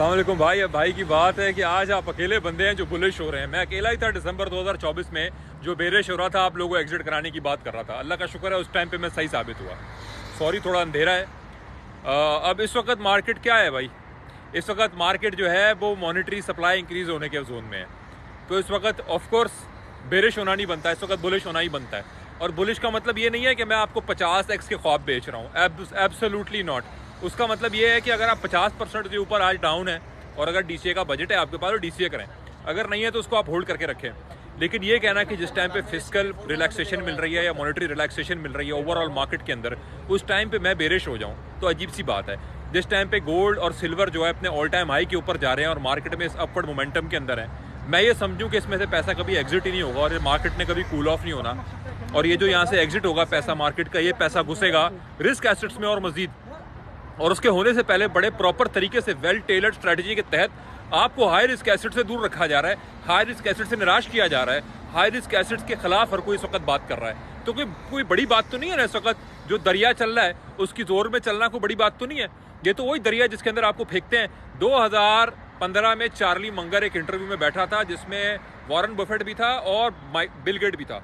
अस्सलाम वालेकुम भाई। अब भाई की बात है कि आज आप अकेले बंदे हैं जो बुलिश हो रहे हैं। मैं अकेला ही था दिसंबर 2024 में जो बेरिश हो रहा था, आप लोगों को एग्जिट कराने की बात कर रहा था। अल्लाह का शुक्र है उस टाइम पे मैं सही साबित हुआ। सॉरी थोड़ा अंधेरा है। अब इस वक्त मार्केट क्या है भाई? इस वक्त मार्केट जो है वो मॉनेटरी सप्लाई इंक्रीज होने के जोन में है। तो इस वक्त ऑफकोर्स बेरिश होना नहीं बनता, इस वक्त बुलिश होना ही बनता है। और बुलिश का मतलब ये नहीं है कि मैं आपको 50x के ख्वाब बेच रहा हूँ, एब्सोल्युटली नॉट। उसका मतलब ये है कि अगर आप 50% के ऊपर आज डाउन है और अगर डीसीए का बजट है आपके पास तो डीसीए करें, अगर नहीं है तो उसको आप होल्ड करके रखें। लेकिन ये कहना कि जिस टाइम पे फिस्कल रिलैक्सेशन मिल रही है या मॉनेटरी रिलैक्सेशन मिल रही है ओवरऑल मार्केट के अंदर, उस टाइम पे मैं बेरिश हो जाऊँ तो अजीब सी बात है। जिस टाइम पे गोल्ड और सिल्वर जो है अपने ऑल टाइम हाई के ऊपर जा रहे हैं और मार्केट में इस अपवर्ड मोमेंटम के अंदर है, मैं ये समझूं कि इसमें से पैसा कभी एग्जिट ही नहीं होगा और मार्केट ने कभी कूल ऑफ नहीं होना। और ये जो यहाँ से एग्जिट होगा पैसा मार्केट का, ये पैसा घुसेगा रिस्क एसेट्स में और मजीद। और उसके होने से पहले बड़े प्रॉपर तरीके से वेल टेलर्ड स्ट्रेटजी के तहत आपको हाई रिस्क एसेट से दूर रखा जा रहा है, हाई रिस्क एसेट से निराश किया जा रहा है, हाई रिस्क एसेट्स के खिलाफ हर कोई इस वक्त बात कर रहा है। तो कोई बड़ी बात तो नहीं है ना। इस वक्त जो दरिया चल रहा है उसकी जोर में चलना कोई बड़ी बात तो नहीं है। ये तो वही दरिया जिसके अंदर आपको फेंकते हैं। 2015 में चार्ली मंगर एक इंटरव्यू में बैठा था जिसमें वॉरेन बफेट भी था और बिल गेट भी था।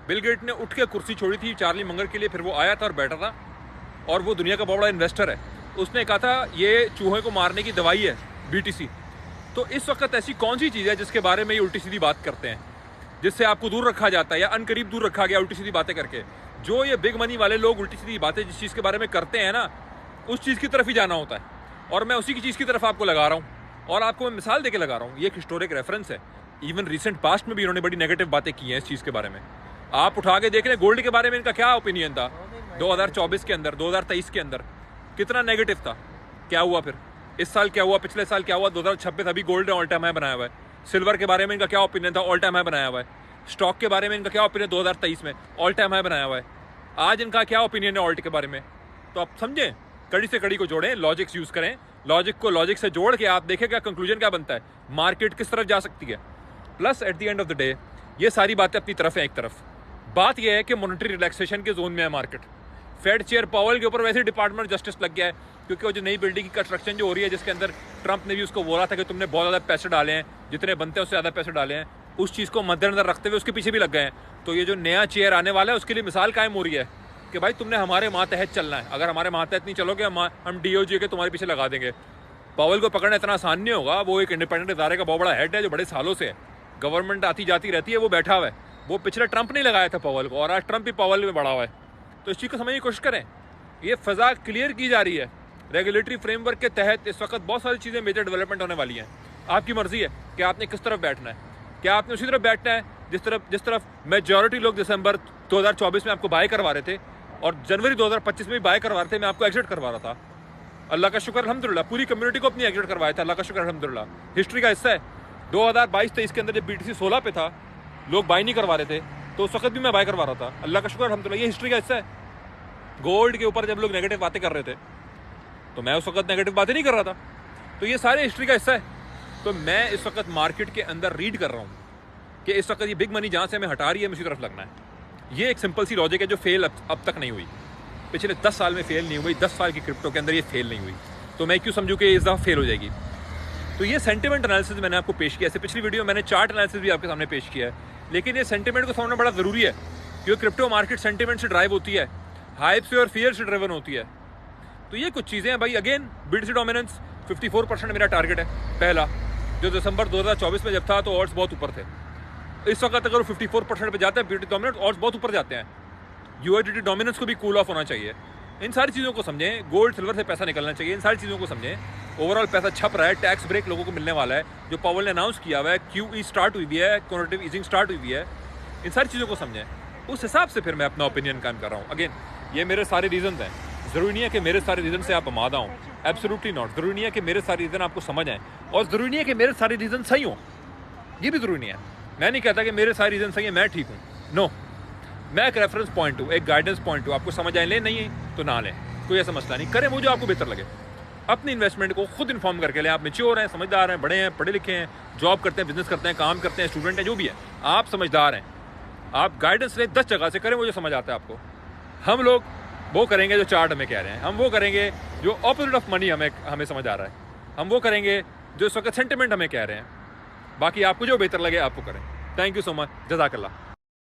बिल गेट ने उठ के कुर्सी छोड़ी थी चार्ली मंगर के लिए, फिर वो आया था और बैठा था और वो दुनिया का बहुत बड़ा इन्वेस्टर है। उसने कहा था ये चूहे को मारने की दवाई है, बीटीसी। तो इस वक्त ऐसी कौन सी चीज़ है जिसके बारे में ये उल्टी सीधी बात करते हैं, जिससे आपको दूर रखा जाता है या अनकरीब दूर रखा गया उल्टी सीधी बातें करके। जो ये बिग मनी वाले लोग उल्टी सीधी बातें जिस चीज़ के बारे में करते हैं ना, उस चीज़ की तरफ ही जाना होता है। और मैं उसी की चीज़ की तरफ आपको लगा रहा हूँ और आपको मैं मिसाल देके लगा रहा हूँ। ये एक हिस्टोरिक रेफरेंस है। इवन रिसेंट पास्ट में भी इन्होंने बड़ी नेगेटिव बातें की हैं इस चीज़ के बारे में। आप उठा के देख रहे हैं गोल्ड के बारे में इनका क्या ओपिनियन था 2024 के अंदर, 2023 के अंदर कितना नेगेटिव था। क्या हुआ फिर? इस साल क्या हुआ? पिछले साल क्या हुआ? 2026 अभी गोल्ड ने ऑल टाइम हाई बनाया हुआ है। सिल्वर के बारे में इनका क्या ओपिनियन था? ऑल टाइम हाई बनाया हुआ है। स्टॉक के बारे में इनका क्या ओपिनियन 2023 में? ऑल टाइम हाई बनाया हुआ है। आज इनका क्या ओपिनियन है ऑल्ट के बारे में? तो आप समझें, कड़ी से कड़ी को जोड़ें, लॉजिक्स यूज करें, लॉजिक को लॉजिक से जोड़ के आप देखें क्या कंक्लूजन क्या बनता है, मार्केट किस तरफ जा सकती है। Plus at the end of the day ये सारी बातें अपनी तरफ है। एक तरफ बात यह है कि मॉनेटरी रिलैक्सेशन के जोन में है मार्केट। फेड चेयर पावेल के ऊपर वैसे ही डिपार्टमेंट जस्टिस लग गया है, क्योंकि वो जो नई बिल्डिंग की कंस्ट्रक्शन जो हो रही है जिसके अंदर ट्रंप ने भी उसको बोला था कि तुमने बहुत ज़्यादा पैसे डाले हैं, जितने बनते हैं उससे ज़्यादा पैसे डाले हैं, उस चीज़ को मद्देनजर रखते हुए उसके पीछे भी लग गए हैं। तो ये जो नया चेयर आने वाला है उसके लिए मिसाल कायम हो रही है कि भाई तुमने हमारे मातहत चलना है। अगर हमारे मातहत नहीं चलोगे हम डीओजी के तुम्हारे पीछे लगा देंगे। पावेल को पकड़ना इतना आसान नहीं होगा। वो एक इंडिपेंडेंट इदारे का बहुत बड़ा हेड है जो बड़े सालों से है, गवर्नमेंट आती जाती रहती है, वो बैठा हुआ है। वो पिछले ट्रंप ने लगाया था पावेल को और आज ट्रंप भी पावेल में बढ़ा हुआ है। तो इस चीज़ को समझने की कोशिश करें। ये फ़ज़ा क्लियर की जा रही है। रेगुलेटरी फ्रेमवर्क के तहत इस वक्त बहुत सारी चीज़ें मेजर डेवलपमेंट होने वाली हैं। आपकी मर्जी है कि आपने किस तरफ बैठना है। क्या आपने उसी तरफ बैठना है जिस तरफ मेजॉरिटी लोग दिसंबर 2024 में आपको बाय करवा रहे थे और जनवरी 2025 में भी बाय करवा रहे थे, मैं आपको एग्जिट करवा रहा था। अल्लाह का शुक्र अल्हम्दुलिल्लाह, पूरी कम्युनिटी को अपनी एग्जिट करवाया था। अल्लाह का शुक्र अल्हम्दुलिल्लाह, हिस्ट्री का हिस्सा है। 2022-23 के अंदर जब बीटीसी 16 पे था, लोग बाय नहीं करवा रहे थे, तो उस वक्त भी मैं बाय करवा रहा था। अल्लाह का शुक्र अल्हम्दुलिल्लाह, ये हिस्ट्री का हिस्सा है। गोल्ड के ऊपर जब लोग नेगेटिव बातें कर रहे थे तो मैं उस वक्त नेगेटिव बातें नहीं कर रहा था। तो ये सारे हिस्ट्री का हिस्सा है। तो मैं इस वक्त मार्केट के अंदर रीड कर रहा हूँ कि इस वक्त ये बिग मनी जहाँ से हमें हटा रही है हमें उसी तरफ लगना है। ये एक सिंपल सी लॉजिक है जो फेल अब तक नहीं हुई। पिछले 10 साल में फेल नहीं हुई, 10 साल की क्रिप्टो के अंदर ये फेल नहीं हुई। तो मैं क्यों समझूँ कि इस दफ़ा फेल हो जाएगी। तो ये सेंटिमेंट एनालिसिस मैंने आपको पेश किया। ऐसे पिछली वीडियो मैंने चार्ट एनालिसिस भी आपके सामने पेश किया है, लेकिन ये सेंटिमेंट को समझना बड़ा ज़रूरी है क्योंकि क्रिप्टो मार्केट सेंटिमेंट से ड्राइव होती है, हाइप से और फियर से ड्रिवन होती है। तो ये कुछ चीज़ें हैं भाई। अगेन बीटीसी डोमिनेंस 54% मेरा टारगेट है पहला, जो दिसंबर 2024 में जब था तो ऑड्स बहुत ऊपर थे। इस वक्त अगर वो 54% पे जाते हैं बीटीसी डोमिनेंस, ऑड्स बहुत ऊपर जाते हैं। यूएसडीटी डोमिनेंस को भी कूल ऑफ होना चाहिए। इन सारी चीज़ों को समझें। गोल्ड सिल्वर से पैसा निकलना चाहिए, इन सारी चीज़ों को समझें। ओवरऑल पैसा छप रहा है, टैक्स ब्रेक लोगों को मिलने वाला है जो पावेल ने अनाउंस किया हुआ है, QE स्टार्ट हुई भी है, क्वांटिटेटिव ईजिंग स्टार्ट हुई भी है। इन सारी चीज़ों को समझें, उस हिसाब से फिर मैं अपना ओपिनियन कायम कर रहा हूँ। अगेन ये मेरे सारे रीजंस हैं। ज़रूरी नहीं है कि मेरे सारे रीज़न से आप आमादा हों, एब्सोल्युटली नॉट। ज़रूरी नहीं है कि मेरे सारे रीज़न आपको समझ आएँ और ज़रूरी नहीं है कि मेरे सारे रीज़न सही हों, ये भी ज़रूरी नहीं है। मैं नहीं कहता कि मेरे सारे रीज़न सही है मैं ठीक हूँ, नो। मैं एक रेफरेंस पॉइंट हूँ, एक गाइडेंस पॉइंट हूँ। आपको समझ आए, लें नहीं तो ना लें, कोई ऐसा मसला नहीं। करें वो जो आपको बेहतर लगे। अपनी इन्वेस्टमेंट को खुद इन्फॉर्म करके लें। आप मैच्योर हैं, समझदार हैं, बड़े हैं, पढ़े लिखे हैं, जॉब करते हैं, बिजनेस करते हैं, काम करते हैं, स्टूडेंट हैं, जो भी है, आप समझदार हैं। आप गाइडेंस लें 10 जगह से, करें वो जो समझ आता है आपको। हम लोग वो करेंगे जो चार्ट हमें कह रहे हैं, हम वो करेंगे जो ऑपोजिट ऑफ मनी हमें समझ आ रहा है। हम वो करेंगे जो इस वक्त सेंटिमेंट हमें कह रहे हैं। बाकी आपको जो बेहतर लगे आप वो करें। थैंक यू सो मच, जज़ाकल्लाह।